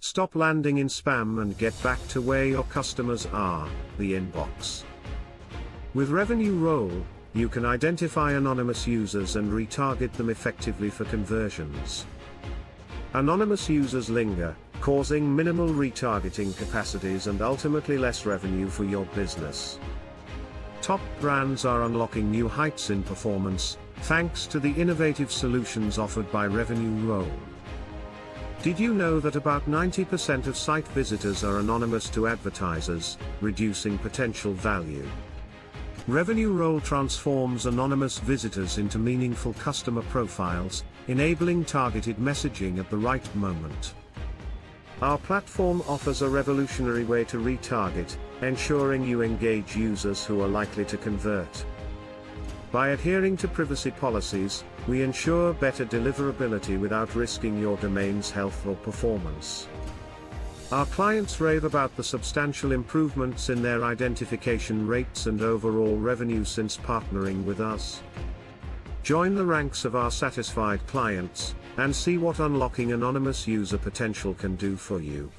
Stop landing in spam and get back to where your customers are, the inbox. With Revenue Roll, you can identify anonymous users and retarget them effectively for conversions. Anonymous users linger, causing minimal retargeting capacities and ultimately less revenue for your business. Top brands are unlocking new heights in performance, thanks to the innovative solutions offered by Revenue Roll. Did you know that about 90% of site visitors are anonymous to advertisers, reducing potential value? Revenue Roll transforms anonymous visitors into meaningful customer profiles, enabling targeted messaging at the right moment. Our platform offers a revolutionary way to retarget, ensuring you engage users who are likely to convert. By adhering to privacy policies, we ensure better deliverability without risking your domain's health or performance. Our clients rave about the substantial improvements in their identification rates and overall revenue since partnering with us. Join the ranks of our satisfied clients, and see what unlocking anonymous user potential can do for you.